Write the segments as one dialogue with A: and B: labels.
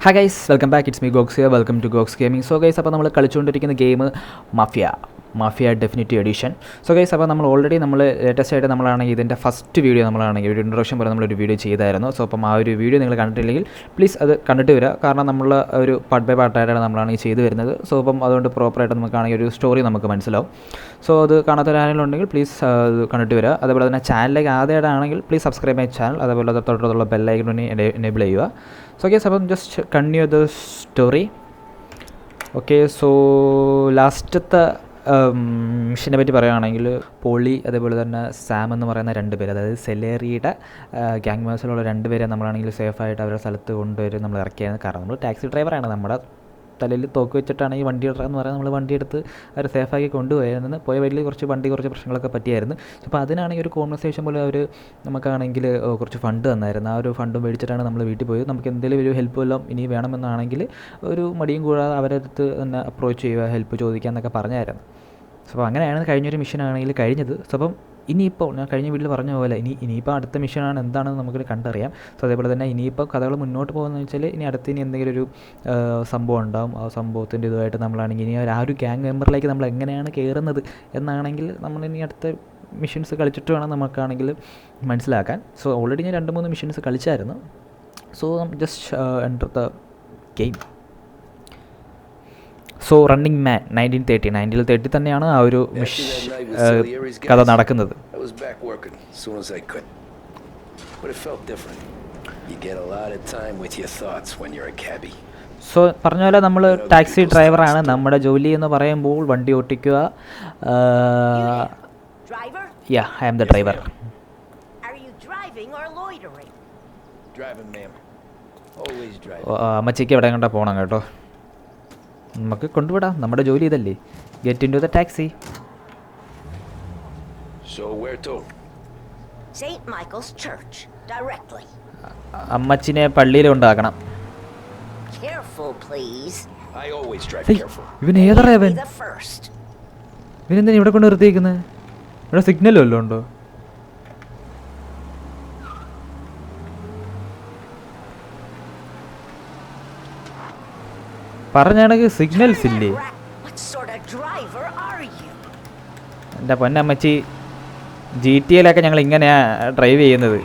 A: Hi guys, welcome back. It's me Gox here. Welcome to Gox gaming. So guys, അപ്പോൾ നമ്മൾ കളിച്ചുകൊണ്ടിരിക്കുന്ന game Mafia Definitive Edition. So guys, അപ്പോൾ നമ്മൾ already latest ആയിട്ട് നമ്മളാണെങ്കിൽ ഇതിൻ്റെ ഫസ്റ്റ് വീഡിയോ നമ്മളാണെങ്കിൽ ഒരു ഇൻട്രൊഡക്ഷൻ പോലെ നമ്മളൊരു വീഡിയോ ചെയ്തായിരുന്നു. സോ അപ്പം ആ ഒരു വീഡിയോ നിങ്ങൾ കണ്ടിട്ടില്ലെങ്കിൽ പ്ലീസ് അത് കണ്ടിട്ട് വരിക. കാരണം നമ്മൾ ഒരു പാർട്ട് ബൈ പാർട്ടായിട്ടാണ് നമ്മളാണെങ്കിൽ ചെയ്തു വരുന്നത്. സോ അപ്പം അതുകൊണ്ട് പ്രോപ്പറായിട്ട് നമുക്കാണെങ്കിൽ ഒരു സ്റ്റോറി നമുക്ക് മനസ്സിലാവും. സോ അത് കാണാത്തൊരാരെങ്കിലും ഉണ്ടെങ്കിൽ പ്ലീസ് അത് കണ്ടിട്ട് വരിക. അതേപോലെ തന്നെ ചാനലിലേക്ക് ആദ്യമായിട്ടാണെങ്കിൽ പ്ലീസ് സബ്സ്ക്രൈബ് മൈ ചാനൽ. അതേപോലെ തൊട്ടുള്ള ബെല്ലൈക്കൺ എനേബിൾ ചെയ്യുക. സോ ഗൈസ്, അപ്പം just continue the story. Okay, so ലാസ്റ്റത്തെ മിഷനെ പറ്റി പറയുകയാണെങ്കിൽ പോളി അതേപോലെ തന്നെ സാം എന്ന് പറയുന്ന രണ്ട് പേര്, അതായത് സെലേറിയുടെ ഗ്യാങ് മേഴ്സിലുള്ള രണ്ട് പേരെ നമ്മളാണെങ്കിൽ സേഫായിട്ട് അവരുടെ സ്ഥലത്ത് കൊണ്ടുവരും നമ്മൾ ഇറക്കിയത്. കാരണം നമ്മൾ ടാക്സി ഡ്രൈവറാണ്, നമ്മുടെ തലയിൽ തോക്ക് വെച്ചിട്ടാണ് ഈ വണ്ടി എന്ന് പറയുന്നത്. നമ്മൾ വണ്ടി എടുത്ത് അവർ സേഫാക്കി കൊണ്ടുപോയിരുന്നു. പോയ വഴിയിൽ കുറച്ച് പ്രശ്നങ്ങളൊക്കെ പറ്റിയായിരുന്നു. അപ്പോൾ അതിനാണെങ്കിൽ ഒരു കോൺവെർസേഷൻ പോലെ അവർ നമുക്കാണെങ്കിൽ കുറച്ച് ഫണ്ട് തന്നായിരുന്നു. ആ ഒരു ഫണ്ട് മേടിച്ചിട്ടാണ് നമ്മൾ വീട്ടിൽ പോയത്. നമുക്ക് എന്തെങ്കിലും ഒരു ഹെൽപ്പ് വല്ലതും ഇനി വേണമെന്നാണെങ്കിൽ ഒരു മടിയും കൂടാതെ അവരുടെ അടുത്ത് തന്നെ അപ്രോച്ച് ചെയ്യുക, ഹെൽപ്പ് ചോദിക്കുക എന്നൊക്കെ പറഞ്ഞായിരുന്നു. സോ അങ്ങനെയാണ് കഴിഞ്ഞൊരു മിഷനാണെങ്കിൽ കഴിഞ്ഞത്. സോ അപ്പം ഇനിയിപ്പോൾ ഞാൻ കഴിഞ്ഞ വീട്ടിൽ പറഞ്ഞ പോലെ ഇനിയിപ്പോൾ അടുത്ത മിഷനാണ് എന്താണെന്ന് നമുക്ക് കണ്ടറിയാം. സോ അതേപോലെ തന്നെ ഇനിയിപ്പോൾ കഥകൾ മുന്നോട്ട് പോകുന്നതെന്ന് വെച്ചാൽ ഇനി എന്തെങ്കിലും ഒരു സംഭവം ഉണ്ടാകും. ആ സംഭവത്തിൻ്റെ ഇതുമായിട്ട് നമ്മളാണെങ്കിൽ ഇനി ആ ഒരു ഗ്യാങ് മെമ്പറിലേക്ക് നമ്മൾ എങ്ങനെയാണ് കയറുന്നത് എന്നാണെങ്കിൽ നമ്മളിനി അടുത്ത മിഷൻസ് കളിച്ചിട്ട് വേണം നമുക്കാണെങ്കിൽ മനസ്സിലാക്കാൻ. സോ ഓൾറെഡി ഞാൻ 2-3 മിഷൻസ് കളിച്ചായിരുന്നു. So just enter the game. So running man 1930 തന്നെയാണ് ആ ഒരു കഥ നടക്കുന്നത്. സോ പറഞ്ഞ പോലെ നമ്മൾ ടാക്സി ഡ്രൈവറാണ്. നമ്മുടെ ജോലി എന്ന് പറയുമ്പോൾ വണ്ടി ഓട്ടിക്കുക. I am the driver. അമ്മച്ചിക്ക് എവിടെ കണ്ടാ പോകണം കേട്ടോ. നമുക്ക് കൊണ്ടുവിടാം, നമ്മുടെ ജോലി ഇതല്ലേ. Get in to the taxi. അമ്മച്ചിനെ പള്ളിയിൽ കൊണ്ടാക്കണം. ഇവൻ ഏതറിയ ഇവനെന്തിനാ ഇവിടെ കൊണ്ട് നിർത്തിയിരിക്കുന്നത്? ഇവിടെ സിഗ്നൽ വല്ലതും ഉണ്ടോ? പറഞ്ഞാണെങ്കിൽ സിഗ്നൽസ് ഇല്ലേ? എൻ്റെ പൊന്നമ്മച്ചി, GTA-ലൊക്കെ ഞങ്ങൾ ഇങ്ങനെയാണ് ഡ്രൈവ് ചെയ്യുന്നത്.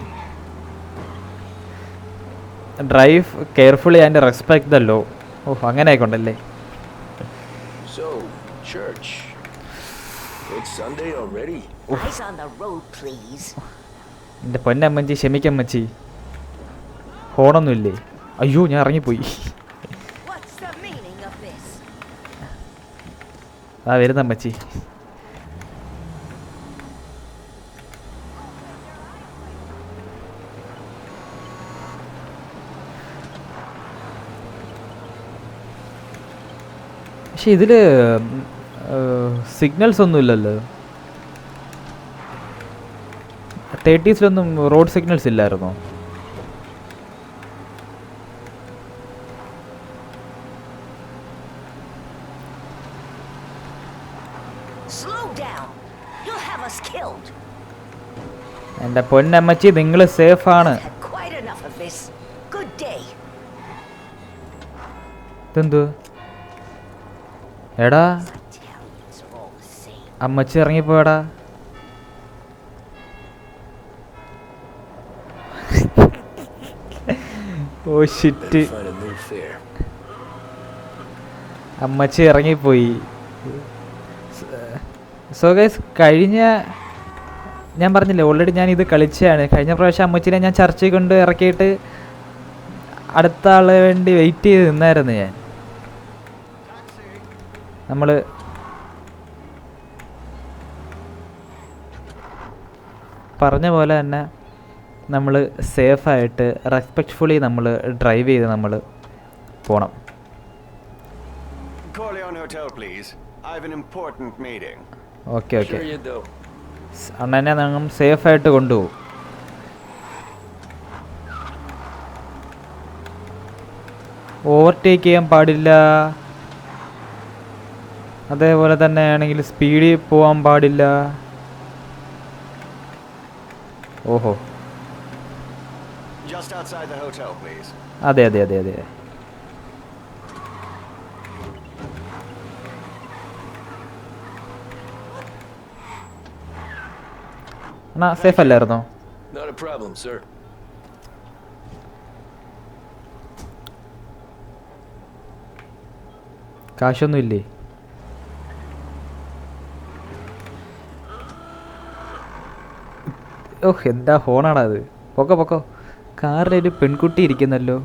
A: Drive carefully and respect the law. ഓഹ്, അങ്ങനെയൊക്കെ ഉണ്ടല്ലേ. എൻ്റെ പൊന്നമ്മച്ചി, ക്ഷമിക്കമ്മച്ചി. ഹോണൊന്നുമില്ലേ? അയ്യോ, ഞാൻ ഇറങ്ങിപ്പോയി. ആ വരുന്ന അമ്മച്ചി. പക്ഷെ ഇതില് സിഗ്നൽസ് ഒന്നുമില്ലല്ലോ. 30s റോഡ് സിഗ്നൽസ് ഇല്ലായിരുന്നോ? എൻ്റെ പൊന്നമ്മച്ചി, നിങ്ങൾ സേഫാണ്. ഇതെന്തു എടാ, അമ്മച്ചി ഇറങ്ങിപ്പോയടാ. ഓ ഷിറ്റ്, അമ്മച്ചി ഇറങ്ങിപ്പോയി. സോ ഗൈസ്, ഞാൻ പറഞ്ഞില്ലേ ഓൾറെഡി ഞാൻ ഇത് കളിച്ചതാണ്. കഴിഞ്ഞ പ്രാവശ്യം അമ്മച്ചിനെ ഞാൻ ചർച്ചയിൽ കൊണ്ട് ഇറക്കിയിട്ട് അടുത്ത ആളെ വേണ്ടി വെയിറ്റ് ചെയ്ത് നിന്നായിരുന്നു ഞാൻ. നമ്മൾ പറഞ്ഞ പോലെ തന്നെ നമ്മൾ സേഫായിട്ട് റെസ്പെക്റ്റ്ഫുള്ളി നമ്മൾ ഡ്രൈവ് ചെയ്ത് നമ്മൾ പോകണം. ഓക്കെ ഓക്കെ, അണ്ണനെ ഞങ്ങൾ സേഫായിട്ട് കൊണ്ടുപോകും. ഓവർടേക്ക് ചെയ്യാൻ പാടില്ല. അതേപോലെ തന്നെ ആണെങ്കിൽ സ്പീഡിൽ പോകാൻ പാടില്ല. ഓഹോ, അതെ. അണ്ണാ സേഫ് അല്ലായിരുന്നോ?
B: Not a problem, sir.
A: കാശൊന്നും ഇല്ലേ? ഓഹ് എന്താ ഹോണാണ് അത്. പൊക്കോ പൊക്കോ. കാറിലൊരു പെൺകുട്ടി ഇരിക്കുന്നല്ലോ.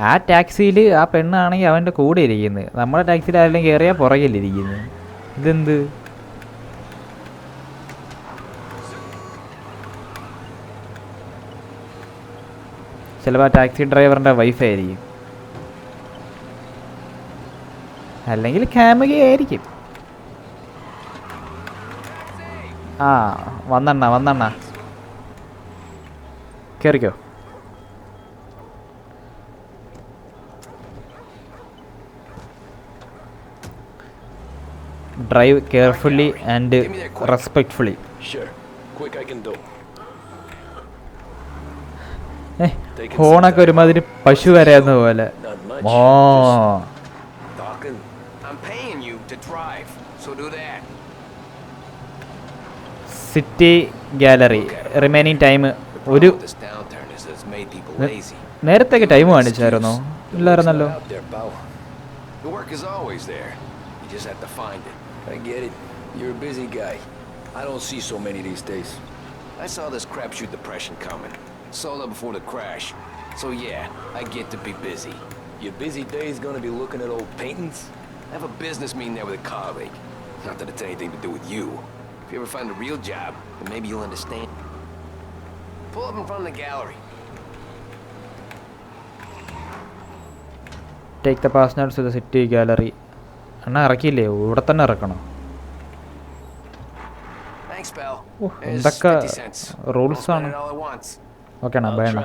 A: ആ ടാക്സിയിൽ ആ പെണ്ണാണെങ്കിൽ അവൻ്റെ കൂടെ ഇരിക്കുന്നത്. നമ്മുടെ ടാക്സിയിൽ ആരെങ്കിലും കയറിയാൽ പുറകിലിരിക്കുന്നത്. ഇതെന്ത്? ചിലപ്പോൾ ആ ടാക്സി ഡ്രൈവറിൻ്റെ വൈഫായിരിക്കും, അല്ലെങ്കിൽ ക്യാമറയായിരിക്കും. ആ വന്നണ്ണ കയറിക്കോ. Drive carefully and respectfully. ഹോണൊക്കെ ഒരുമാതിരി പശു കരയുന്ന പോലെ. സിറ്റി ഗാലറി റിമൈനിങ് ടൈം ഒരു നേരത്തേക്ക് time കാണിച്ചായിരുന്നോ? ഇല്ലായിരുന്നല്ലോ.
B: Just have to find it. I get it. You're a busy guy. I don't see so many these days. I saw this crapshoot depression coming. Saw that before the crash. So yeah, I get to be busy. Your busy day is gonna be looking at old paintings? I have a business meeting there with a colleague. Not that it's anything to do with you. If you ever find a real job, then maybe you'll understand. Pull up in front of the gallery.
A: Take the passengers to the city gallery. അണ്ണാ ഇറക്കിയില്ലേ? ഇവിടെ തന്നെ ഇറക്കണം. എന്തൊക്കെ rules ആണ്. Okay Anna by അണ്ണാ.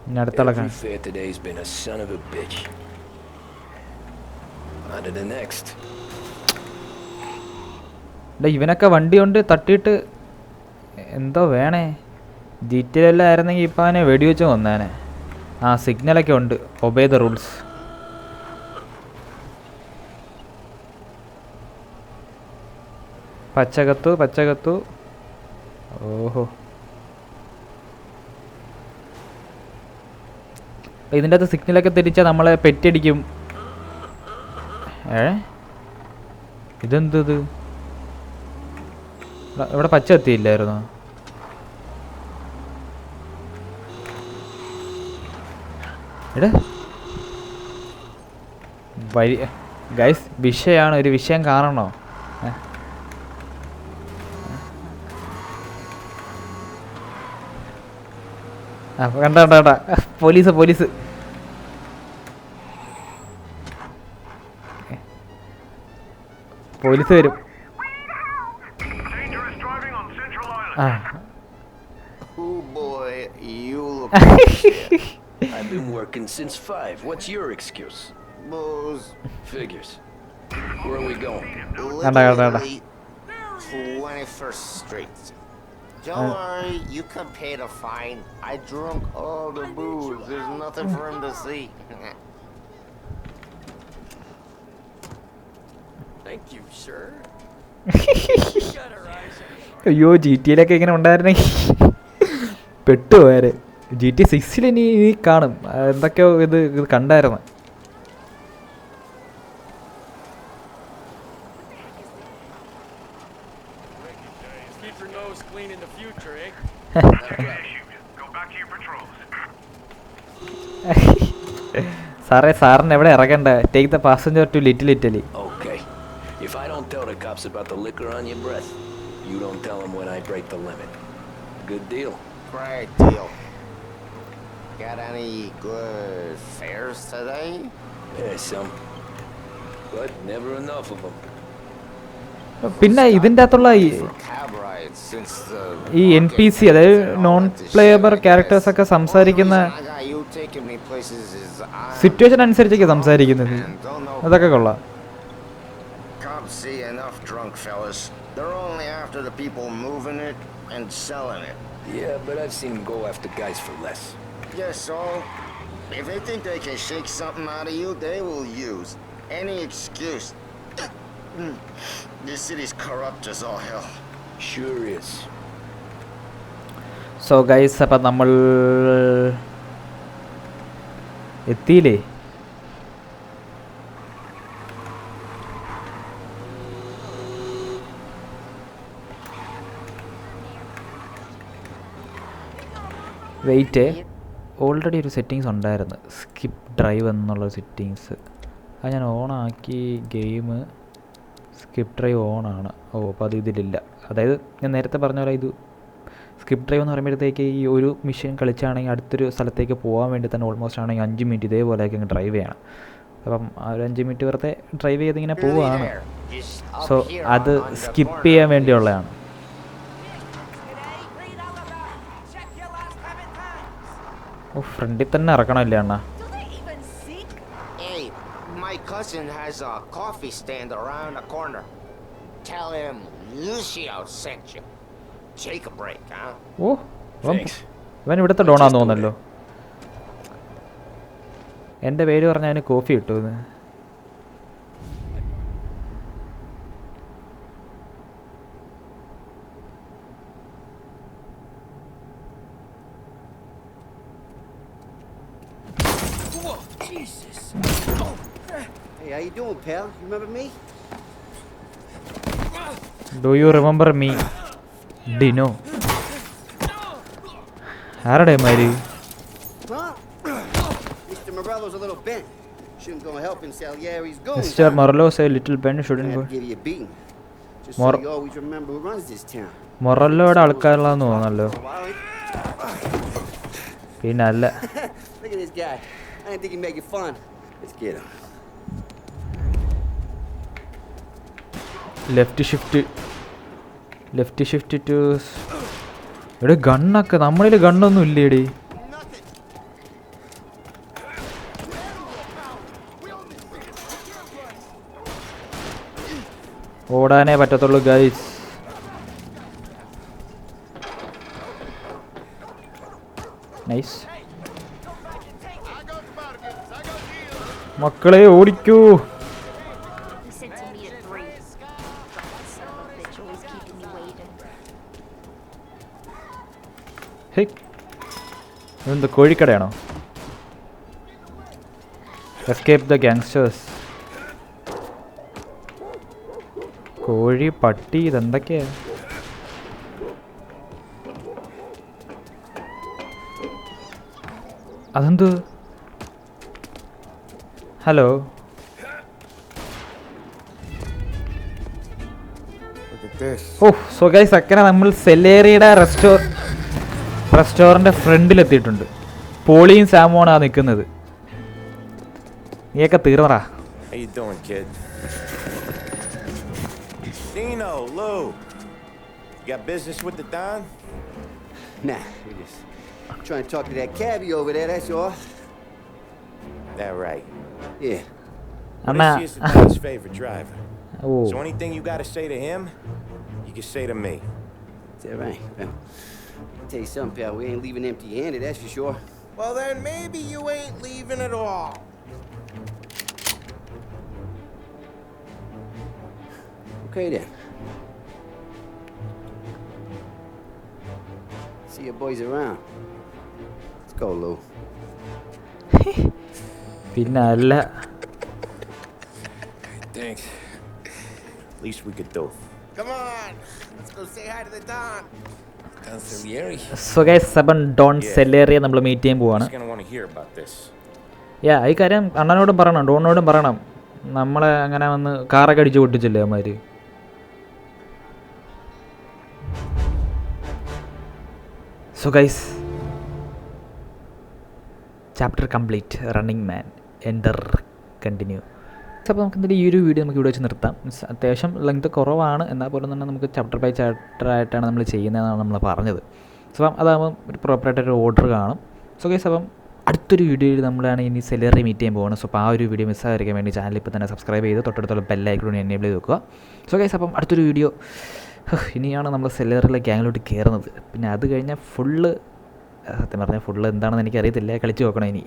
A: ഇനി അടുത്തിളക്കാൻ. ഇവനൊക്കെ വണ്ടി കൊണ്ട് തട്ടിയിട്ട് എന്തോ വേണേ. GTA ആയിരുന്നെങ്കിൽ ഇപ്പം അവനെ വെടിവെച്ച് കൊന്നേനെ. ആ സിഗ്നലൊക്കെ ഉണ്ട്. Obey the rules. പച്ചകത്തു. ഓഹോ, ഇതിൻ്റെ അകത്ത് സിഗ്നലൊക്കെ തിരിച്ചാൽ നമ്മളെ പെറ്റടിക്കും. ഇതെന്തത്? ഇവിടെ പച്ച എത്തിയില്ലായിരുന്നോ? എടാ ഗൈസ്, വിഷയമാണ്. ഒരു വിഷയം കാണണോ? കണ്ടാ പോലീസ് വരും.
B: I've been working since 5. What's your excuse?
C: Booze.
B: Figures. Where are we going?
C: 21st Street. Don't worry, you can pay the fine. I drunk all the booze. There's nothing for him to see.
B: Thank you, sir.
A: അയ്യോ, GTA ഇങ്ങനെ ഉണ്ടായിരുന്നെങ്കിൽ പെട്ടുപോയാര്. GTA 6 ഇനി കാണും. എന്തൊക്കെയോ ഇത് കണ്ടായിരുന്നു. സാറിന് എവിടെ ഇറക്കണ്ടേ? Take the passenger to Little Italy.
B: Okay. If I don't tell the cops about the liquor on your breath, you don't tell them when I break the limit. Good deal.
C: Great deal. Got any good fares today?
B: Yeah, some. But never enough of them.
A: പിന്നെ ഇതിൻ്റെ അകത്തുള്ള ഈ NPC, അതായത് non playable characters ഒക്കെ സംസാരിക്കുന്ന situation അനുസരിച്ചൊക്കെ സംസാരിക്കുന്നത്. അതൊക്കെ കൊള്ളാം.
C: See enough drunk fellas. They're only after the people moving it and selling it.
B: Yeah, but I've seen them go after guys for less.
C: Yes, so if they think they can shake something out of you, they will use any excuse. This city's corrupt as all hell.
B: Sure is.
A: So guys അപ്പം നമ്മൾ എത്തിയില്ലേ? Wait, already ഒരു settings ഉണ്ടായിരുന്നു, skip drive എന്നുള്ള settings. അത് ഞാൻ ഓണാക്കി. Game skip drive ഓണാണ്. അപ്പോൾ അത് ഇതിലില്ല. അതായത് ഞാൻ നേരത്തെ പറഞ്ഞ പോലെ ഇത് സ്കിപ്പ് ഡ്രൈവ് എന്ന് പറയുമ്പോഴത്തേക്ക് ഈ ഒരു മിഷൻ കളിച്ചാണെങ്കിൽ അടുത്തൊരു സ്ഥലത്തേക്ക് പോകാൻ വേണ്ടി തന്നെ ഓൾമോസ്റ്റ് ആണെങ്കിൽ 5 മിനിറ്റ് ഇതേപോലെയൊക്കെ അങ്ങ് ഡ്രൈവ് ചെയ്യണം. അപ്പം ആ ഒരു 5 മിനിറ്റ് വെറുതെ ഡ്രൈവ് ചെയ്തിങ്ങനെ പോവുകയാണ്. സോ അത് സ്കിപ്പ് ചെയ്യാൻ വേണ്ടിയുള്ളതാണ്. ഫ്രണ്ടിൽ തന്നെ ഇറക്കണമല്ലേ അണ്ണാ?
C: Hey, my cousin has a coffee stand around the corner. Tell him Lucio sent you. Take a break, huh?
A: ഓ, അവൻ ഇവിടുത്തെ ഡോണാന്ന് തോന്നല്ലോ. എൻ്റെ പേര് പറഞ്ഞാൽ അവന് കോഫി കിട്ടുമെന്ന്.
D: Hey, how you doing, pal? You remember me?
A: Do you remember me Dino? ആരുടെ മാര്?
D: Huh? Mr. Morello's a little bent. Shouldn't go helping Salieri's goons.
A: Mister Morello say little Ben shouldn't
D: Gonna
A: go.
D: have to give you a beating. Just
A: Mor-
D: so you always remember who runs this town.
A: മൊറല്ലോയുടെ ആൾക്കാരുള്ളതെന്ന് തോന്നല്ലോ. പിന്നെ അല്ല.
D: Look at this guy. I didn't think he'd make it fun. Let's get him.
A: Left shift to. എടേ ഗണ്ണൊക്കെ നമ്മളിൽ ഗണ്ണൊന്നും ഇല്ലേടി. ഓടാനേ പറ്റത്തുള്ളൂ guys. Nice. മക്കളെ ഓടിക്കൂ.
E: He said to me at 3. That son of a bitch always keeping me waiting.
A: Hey, ഇതെന്ത് കോഴിക്കടയാണോ? Escape the gangsters. കോഴി, പട്ടി, ഇതെന്തൊക്കെയാ? അതെന്ത്? Hello. ഓ, so guys, അങ്ങനെ നമ്മൾ സെലേറിയുടെ റെസ്റ്റോറൻറ്റ് ഫ്രണ്ടിലെത്തിയിട്ടുണ്ട്. പോളിയും സാമുമാണ് നിൽക്കുന്നത്. നീയൊക്കെ തീർന്നടാ.
F: How you doing, kid? Dino, Lou. You got business with the Don?
D: Nah, we just trying to talk to that cabbie over there, that's all.
F: That right.
D: Yeah.
A: Anna.
F: This is the Don's favorite driver.
A: Oh,
F: So anything you gotta say to him, you can say to me.
D: Is that right? Well, I'll tell you something, pal. We ain't leaving empty-handed, that's for sure.
F: Well, then maybe you ain't leaving at all.
D: Okay, then. See your boys around. Let's go, Lou.
A: പിന്നെ അല്ല.
B: Thanks.
F: Least we could do.
B: Come on, let's go say hi to the Don. Don Salieri.
A: So guys, സെബൻ Don Salieri നമ്മൾ meet ചെയ്യാൻ പോവാണ്.
F: He's gonna want to hear about this.
A: യാ, ഈ കാര്യം അണ്ണനോടും പറയണം, ഡോണിനോടും പറയണം. നമ്മളെ അങ്ങനെ വന്ന് കാറൊക്കെ അടിച്ച് പൊട്ടിച്ചില്ലേ അവന്മാർ. So guys, chapter complete. Running man enter continue. അപ്പോൾ നമുക്ക് എന്തായാലും ഈ ഒരു വീഡിയോ നമുക്ക് ഇവിടെ വെച്ച് നിർത്താം. അത്യാവശ്യം ലെങ്ത് കുറവാണ്, എന്നാൽ പോലും തന്നെ നമുക്ക് ചാപ്റ്റർ ബൈ ചാപ്റ്റർ ആയിട്ടാണ് നമ്മൾ ചെയ്യുന്നതെന്നാണ് നമ്മൾ പറഞ്ഞത്. സോ അപ്പം അതാകുമ്പോൾ ഒരു പ്രോപ്പറായിട്ടൊരു ഓർഡർ കാണും. സോ ഗൈസ്, അപ്പം അടുത്തൊരു വീഡിയോയിൽ നമ്മളാണ് ഇനി സെലറി മീറ്റ് ചെയ്യാൻ പോകുന്നത്. സോ അപ്പോൾ ആ ഒരു വീഡിയോ മിസ്സായിരിക്കാൻ വേണ്ടി ചാനൽ ഇപ്പോൾ തന്നെ സബ്സ്ക്രൈബ് ചെയ്ത് തൊട്ടടുത്തുള്ള ബെല്ലൈക്കൺ എനേബിൾ ചെയ്ത് വെക്കുക. സോ ഗൈസ്, അപ്പം അടുത്തൊരു വീഡിയോ. ഇനിയാണ് നമ്മൾ സെലറിലെ ഗ്യാങ്ങിലോട്ട് കയറുന്നത്. പിന്നെ അത് കഴിഞ്ഞാൽ ഫുള്ള് സത്യം പറഞ്ഞാൽ ഫുള്ള് എന്താണെന്ന് എനിക്കറിയത്തില്ല, കളിച്ച് നോക്കണം ഇനി.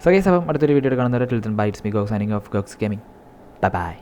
A: സോ ഗൈസ് അപ്പം അടുത്തൊരു വീഡിയോ കാണുന്നവരെ till then bye, it's me Goks signing off Goks gaming. Bye bye.